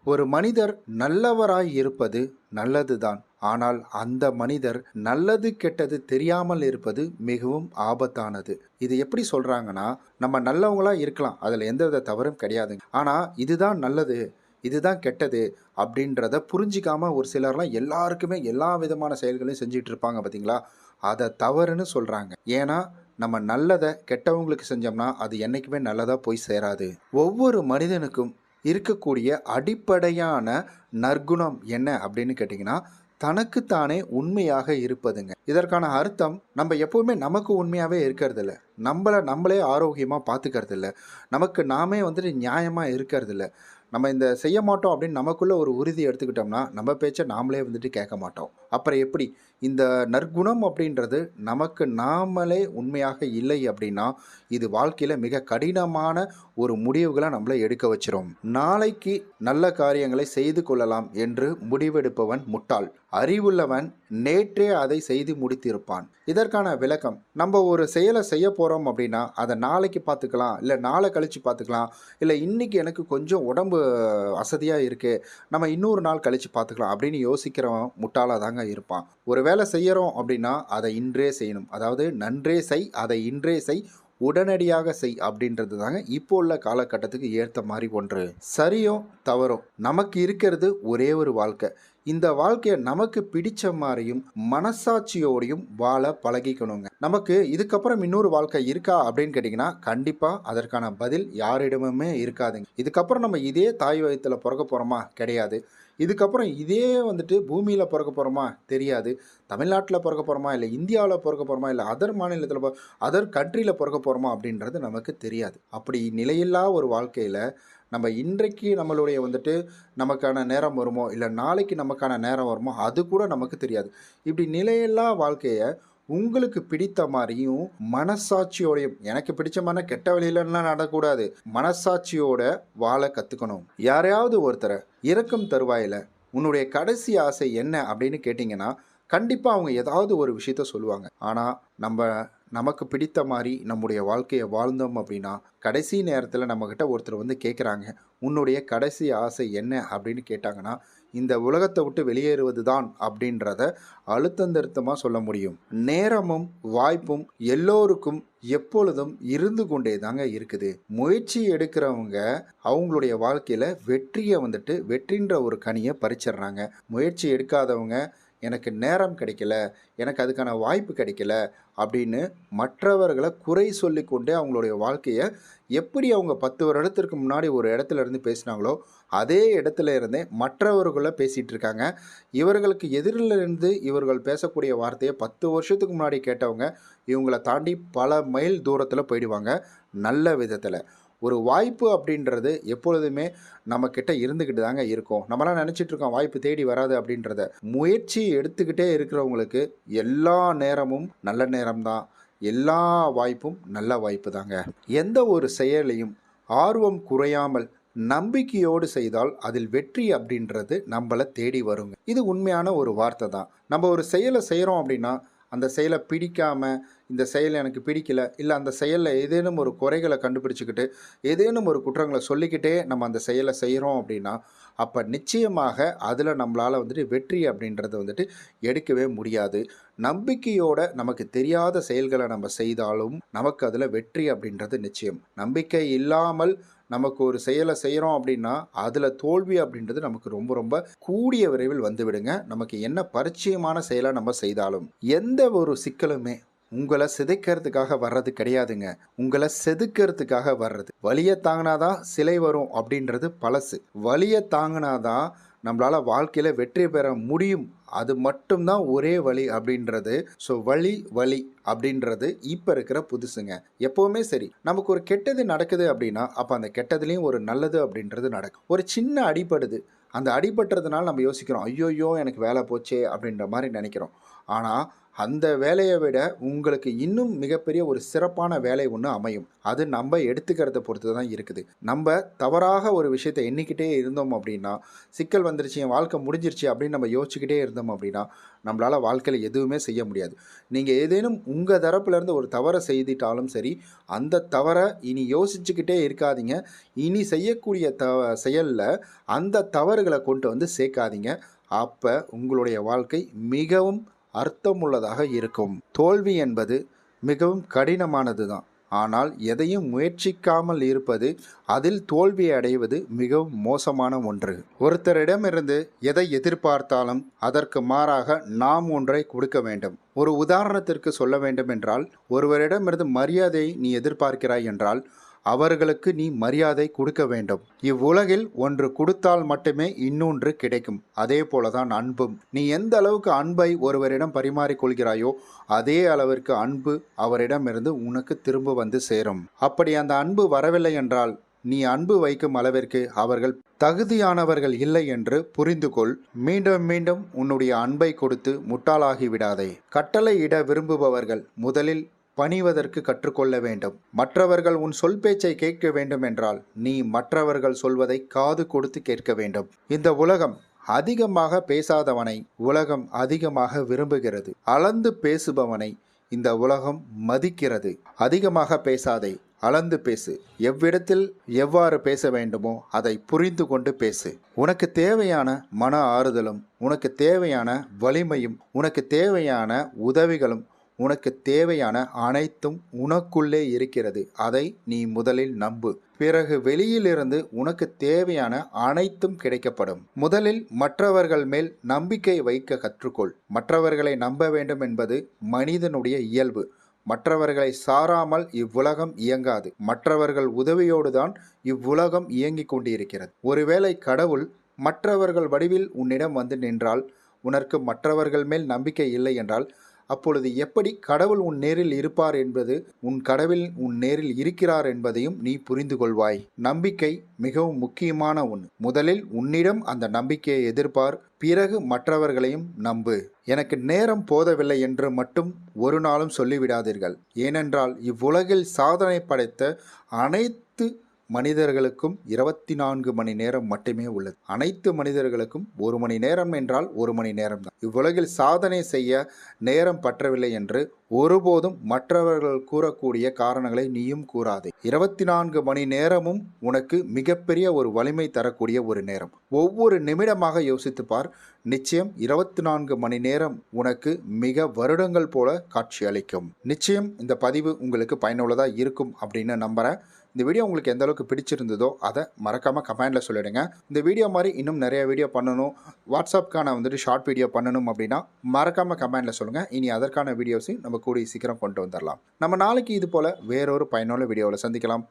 ஒரு மனிதர் நல்லவராய் இருப்பது நல்லதுதான். ஆனால் அந்த மனிதர் நல்லது கெட்டது தெரியாமல் இருப்பது மிகவும் ஆபத்தானது. இது எப்படி சொல்றாங்கன்னா, நம்ம நல்லவங்களா இருக்கலாம். அதுல எந்தவித தவறும் கிடையாதுங்க. ஆனா இதுதான் நல்லது, இதுதான் கெட்டது அப்படின்றத புரிஞ்சிக்காம ஒரு சிலர்லாம் எல்லாருக்குமே எல்லா விதமான செயல்களையும் செஞ்சுட்டு இருப்பாங்க பார்த்தீங்களா? அத தவறுன்னு சொல்றாங்க. ஏன்னா நம்ம நல்லத கெட்டவங்களுக்கு செஞ்சோம்னா, அது என்னைக்குமே நல்லதா போய் சேராது. ஒவ்வொரு மனிதனுக்கும் இருக்கக்கூடிய அடிப்படையான நற்குணம் என்ன அப்படின்னு கேட்டிங்கன்னா, தனக்குத்தானே உண்மையாக இருப்பதுங்க. இதற்கான அர்த்தம் நம்ம எப்பவுமே நமக்கு உண்மையாவே இருக்கிறதில்ல. நம்மள நம்மளே ஆரோக்கியமா பார்த்துக்கிறதில்ல. நமக்கு நாமே வந்துட்டு நியாயமா இருக்கிறதில்ல. நம்ம இந்த செய்ய மாட்டோம் அப்படின்னு நமக்குள்ள ஒரு உறுதி எடுத்துக்கிட்டோம்னா, நம்ம பேச்ச நாமளே வந்துட்டு கேட்க மாட்டோம். அப்புறம் எப்படி? இந்த நற்குணம் அப்படின்றது நமக்கு நாமளே உண்மையாக இல்லை அப்படின்னா, இது வாழ்க்கையில மிக கடினமான ஒரு முடிவுகள நம்மள எடுக்க வச்சிரும். நாளைக்கு நல்ல காரியங்களை செய்து கொள்ளலாம் என்று முடிவெடுப்பவன் முட்டாள். அறிவுள்ளவன் நேற்றே அதை செய்து முடித்திருப்பான். இதற்கான விளக்கம், நம்ம ஒரு செயலை செய்ய போறோம் அப்படின்னா, அத நாளைக்கு பார்த்துக்கலாம், இல்ல நாளை கழிச்சு பார்த்துக்கலாம், இல்ல இன்னைக்கு எனக்கு கொஞ்சம் உடம்பு அசதியா இருக்கு, நம்ம இன்னொரு நாள் கழிச்சு பார்த்துக்கலாம் அப்படின்னு யோசிக்கிறவன் முட்டாளா தாங்க இருப்பான். ஒரு வேலை செய்யறோம் அப்படின்னா, அதை இன்றே செய்யணும். அதாவது நன்றே செய், அதை இன்றே செய், உடனடியாக செய் அப்படின்றது தாங்க இப்போ உள்ள காலகட்டத்துக்கு ஏற்ற மாதிரி ஒன்று. சரியோ தவறோ நமக்கு இருக்கிறது ஒரே ஒரு வாழ்க்கை. இந்த வாழ்க்கையை நமக்கு பிடிச்ச மாதிரியும் மனசாட்சியோடையும் வாழ பழகிக்கணுங்க. நமக்கு இதுக்கப்புறம் இன்னொரு வாழ்க்கை இருக்கா அப்படின்னு கேட்டிங்கன்னா, கண்டிப்பாக அதற்கான பதில் யாரிடமுமே இருக்காதுங்க. இதுக்கப்புறம் நம்ம இதே தாய் வயித்துல பிறக்க போகிறோமா? கிடையாது. இதுக்கப்புறம் இதே வந்துட்டு பூமியில் பிறக்க போகிறோமா? தெரியாது. தமிழ்நாட்டில் பிறக்க போகிறோமா, இல்லை இந்தியாவில் பிறக்க போகிறோமா, இல்லை அதர் மாநிலத்தில் அதர் கண்ட்ரியில் பிறக்க போகிறோமா அப்படின்றது நமக்கு தெரியாது. அப்படி நிலையில்லா ஒரு வாழ்க்கையில் நம்ம இன்றைக்கு நம்மளுடைய வந்துட்டு நமக்கான நேரம் வருமோ, இல்லை நாளைக்கு நமக்கான நேரம் வருமோ, அது கூட நமக்கு தெரியாது. இப்படி நிலையில்லா வாழ்க்கையை உங்களுக்கு பிடித்த மாதிரியும் மனசாட்சியோடையும், எனக்கு பிடிச்ச மாதிரி கெட்ட வழியிலலாம் நடக்கூடாது, மனசாட்சியோட வாழ கற்றுக்கணும். யாரையாவது ஒருத்தரை இறக்கும் தருவாயில் உன்னுடைய கடைசி ஆசை என்ன அப்படின்னு கேட்டிங்கன்னா, கண்டிப்பாக அவங்க ஏதாவது ஒரு விஷயத்த சொல்லுவாங்க. ஆனால் நம்ம நமக்கு பிடித்த மாதிரி நம்முடைய வாழ்க்கையை வாழ்ந்தோம் அப்படின்னா, கடைசி நேரத்தில் நம்மக்கிட்ட ஒருத்தர் வந்து கேட்குறாங்க, உன்னுடைய கடைசி ஆசை என்ன அப்படின்னு கேட்டாங்கன்னா, இந்த உலகத்தை விட்டு வெளியேறுவது தான் அப்படின்றத அழுத்தந்திருத்தமாக சொல்ல முடியும். நேரமும் வாய்ப்பும் எல்லோருக்கும் எப்பொழுதும் இருந்து கொண்டே தாங்க இருக்குது. முயற்சி எடுக்கிறவங்க அவங்களுடைய வாழ்க்கையில் வெற்றியை வந்துட்டு வெற்றின்ற ஒரு கனியை பறிச்சிடுறாங்க. முயற்சி எடுக்காதவங்க எனக்கு நேரம் கிடைக்கல, எனக்கு அதுக்கான வாய்ப்பு கிடைக்கல அப்படின்னு மற்றவர்களை குறை சொல்லிக்கொண்டே அவங்களுடைய வாழ்க்கையை எப்படி அவங்க 10 வருடத்திற்கு முன்னாடி ஒரு இடத்துல இருந்து பேசினாங்களோ அதே இடத்துல இருந்தே மற்றவர்களை பேசிகிட்டு இருக்காங்க. இவர்களுக்கு எதிரில் இருந்து இவர்கள் பேசக்கூடிய வார்த்தையை 10 வருஷத்துக்கு முன்னாடி கேட்டவங்க இவங்களை தாண்டி பல மைல் தூரத்தில் போயிடுவாங்க. நல்ல விதத்தில் ஒரு வாய்ப்பு அப்படின்றது எப்பொழுதுமே நம்மக்கிட்ட இருந்துக்கிட்டு தாங்க இருக்கும். நம்மளாம் நினச்சிட்ருக்கோம் வாய்ப்பு தேடி வராது அப்படின்றத. முயற்சி எடுத்துக்கிட்டே இருக்கிறவங்களுக்கு எல்லா நேரமும் நல்ல நேரம்தான், எல்லா வாய்ப்பும் நல்ல வாய்ப்பு தாங்க. எந்த ஒரு செயலையும் ஆர்வம் குறையாமல் நம்பிக்கையோடு செய்தால் அதில் வெற்றி அப்படின்றது நம்மளை தேடி வருங்க. இது உண்மையான ஒரு வார்த்தை தான். நம்ம ஒரு செயலை செய்கிறோம் அப்படின்னா, அந்த செயலை பிடிக்காமல், இந்த செயல் எனக்கு பிடிக்கல, இல்லை அந்த செயலில் ஏதேனும் ஒரு குறைகளை கண்டுபிடிச்சிக்கிட்டு ஏதேனும் ஒரு குற்றங்களை சொல்லிக்கிட்டே நம்ம அந்த செயலை செய்கிறோம் அப்படின்னா, அப்போ நிச்சயமாக அதில் நம்மளால் வந்துட்டு வெற்றி அப்படின்றத வந்துட்டு எடுக்கவே முடியாது. நம்பிக்கையோட நமக்கு தெரியாத செயல்களை நம்ம செய்தாலும் நமக்கு அதில் வெற்றி அப்படின்றது நிச்சயம். நம்பிக்கை இல்லாமல் நமக்கு ஒரு செயலை செய்கிறோம் அப்படின்னா அதில் தோல்வி அப்படின்றது நமக்கு ரொம்ப ரொம்ப கூடிய விரைவில் வந்துவிடுங்க. நமக்கு என்ன பரிச்சயமான செயலாக நம்ம செய்தாலும் எந்த ஒரு சிக்கலுமே உங்களை சிதைக்கிறதுக்காக வர்றது கிடையாதுங்க, உங்களை செதுக்கிறதுக்காக வர்றது. வலியை தாங்கினாதான் சிலை வரும் அப்படின்றது பழசு. வலியை தாங்கினாதான் நம்மளால் வாழ்க்கையில் வெற்றி பெற முடியும். அது மட்டும்தான் ஒரே வழி அப்படின்றது. ஸோ வழி அப்படின்றது இப்போ இருக்கிற புதுசுங்க. எப்போவுமே சரி, நமக்கு ஒரு கெட்டது நடக்குது அப்படின்னா அப்போ அந்த கெட்டதுலேயும் ஒரு நல்லது அப்படின்றது நடக்கும். ஒரு சின்ன அடிபடுது, அந்த அடிபட்டுறதுனால நம்ம யோசிக்கிறோம், ஐயோயோ எனக்கு வேலை போச்சே அப்படின்ற மாதிரி நினைக்கிறோம். ஆனால் அந்த வேலையை விட உங்களுக்கு இன்னும் மிகப்பெரிய ஒரு சிறப்பான வேலை ஒன்று அமையும். அது நம்ம எடுத்துக்கிறத பொறுத்து தான் இருக்குது. நம்ம தவறாக ஒரு விஷயத்தை எண்ணிக்கிட்டே இருந்தோம் அப்படின்னா, சிக்கல் வந்துருச்சு, என் வாழ்க்கை முடிஞ்சிருச்சு அப்படின்னு நம்ம யோசிச்சுக்கிட்டே இருந்தோம் அப்படின்னா, நம்மளால் வாழ்க்கையில் எதுவுமே செய்ய முடியாது. நீங்கள் ஏதேனும் உங்கள் தரப்புலேருந்து ஒரு தவறை செய்துட்டாலும் சரி, அந்த தவறை இனி யோசிச்சுக்கிட்டே இருக்காதீங்க. இனி செய்யக்கூடிய செயலில் அந்த தவறுகளை கொண்டு வந்து சேர்க்காதீங்க. அப்போ உங்களுடைய வாழ்க்கை மிகவும் அர்த்தமுள்ளதாக இருக்கும். தோல்வி என்பது மிகவும் கடினமானது தான். ஆனால் எதையும் முயற்சிக்காமல் இருப்பது, அதில் தோல்வியை அடைவது மிகவும் மோசமான ஒன்று. ஒருத்தரிடமிருந்து எதை எதிர்பார்த்தாலும் அதற்கு மாறாக நாம் ஒன்றை கொடுக்க வேண்டும். ஒரு உதாரணத்திற்கு சொல்ல வேண்டும் என்றால், ஒருவரிடமிருந்து மரியாதையை நீ எதிர்பார்க்கிறாய் என்றால் அவர்களுக்கு நீ மரியாதை கொடுக்க வேண்டும். இவ்வுலகில் ஒன்று கொடுத்தால் மட்டுமே இன்னொன்று கிடைக்கும். அதே போலதான் அன்பும். நீ எந்த அளவுக்கு அன்பை ஒருவரிடம் பரிமாறிக்கொள்கிறாயோ அதே அளவிற்கு அன்பு அவரிடமிருந்து உனக்கு திரும்ப வந்து சேரும். அப்படி அந்த அன்பு வரவில்லை என்றால் நீ அன்பு வைக்கும் அளவிற்கு அவர்கள் தகுதியானவர்கள் இல்லை என்று புரிந்து கொள். மீண்டும் மீண்டும் உன்னுடைய அன்பை கொடுத்து முட்டாளாகி விடாதே. கட்டளை இட விரும்புபவர்கள் முதலில் பணிவதற்கு கற்றுக்கொள்ள வேண்டும். மற்றவர்கள் உன் சொல் பேச்சை கேட்க வேண்டும் என்றால் நீ மற்றவர்கள் சொல்வதை காது கொடுத்து கேட்க வேண்டும். இந்த உலகம் அதிகமாக பேசாதவனை உலகம் அதிகமாக விரும்புகிறது. அளந்து பேசுபவனை இந்த உலகம் மதிக்கிறது. அதிகமாக பேசாதே, அளந்து பேசு. எவ்விடத்தில் எவ்வாறு பேச வேண்டுமோ அதை புரிந்து கொண்டு பேசு. உனக்கு தேவையான மன ஆறுதலும், உனக்கு தேவையான வலிமையும், உனக்கு தேவையான உதவிகளும், உனக்கு தேவையான அனைத்தும் உனக்குள்ளே இருக்கிறது. அதை நீ முதலில் நம்பு. பிறகு வெளியிலிருந்து உனக்கு தேவையான அனைத்தும் கிடைக்கப்படும். முதலில் மற்றவர்கள் மேல் நம்பிக்கை வைக்க கற்றுக்கொள். மற்றவர்களை நம்ப வேண்டும் என்பது மனிதனுடைய இயல்பு. மற்றவர்களை சாராமல் இவ்வுலகம் இயங்காது. மற்றவர்கள் உதவியோடுதான் இவ்வுலகம் இயங்கிக் கொண்டிருக்கிறது. ஒருவேளை கடவுள் மற்றவர்கள் வடிவில் உன்னிடம் வந்து நின்றால், உனக்கு மற்றவர்கள் மேல் நம்பிக்கை இல்லை என்றால், அப்பொழுது எப்படி கடவுள் உன் நேரில் இருப்பார் என்பது, உன் கடவுள் உன் நேரில் இருக்கிறார் என்பதையும் நீ புரிந்து கொள்வாய். நம்பிக்கை மிகவும் முக்கியமான ஒன்று. முதலில் உன்னிடம் அந்த நம்பிக்கையை எதிர்பார், பிறகு மற்றவர்களையும் நம்பு. எனக்கு நேரம் போதவில்லை என்று மட்டும் ஒரு நாளும் சொல்லிவிடாதீர்கள். ஏனென்றால் இவ்வுலகில் சாதனை படைத்த அனைத்து மனிதர்களுக்கும் 24 மணி நேரம் மட்டுமே உள்ளது. அனைத்து மனிதர்களுக்கும் 1 மணி நேரம் என்றால் 1 மணி நேரம் தான். இவ்வுலகில் சாதனை செய்ய நேரம் பற்றவில்லை என்று ஒருபோதும் மற்றவர்கள் கூறக்கூடிய காரணங்களை நீயும் கூறாதே. 24 மணி நேரமும் உனக்கு மிகப்பெரிய ஒரு வலிமை தரக்கூடிய ஒரு நேரம். ஒவ்வொரு நிமிடமாக யோசித்து பார். நிச்சயம் 24 மணி நேரம் உனக்கு மிக வருடங்கள் போல காட்சி அளிக்கும். நிச்சயம் இந்த பதிவு உங்களுக்கு பயனுள்ளதாக இருக்கும் அப்படின்னு நம்புகிறேன். இந்த வீடியோ உங்களுக்கு எந்த அளவுக்கு பிடிச்சிருந்ததோ அதை மறக்காமல் கமெண்டில் சொல்லிடுங்க. இந்த வீடியோ மாதிரி இன்னும் நிறைய வீடியோ பண்ணணும், வாட்ஸ்அப்க்கான ஷார்ட் வீடியோ பண்ணணும் அப்படின்னா மறக்காமல் கமெண்டில் சொல்லுங்கள். இனி அதற்கான வீடியோஸையும் நம்ம கூடிய சீக்கிரம் கொண்டு வந்துடலாம். நம்ம நாளைக்கு இது போல் வேறொரு பயனுள்ள வீடியோவில் சந்திக்கலாம்.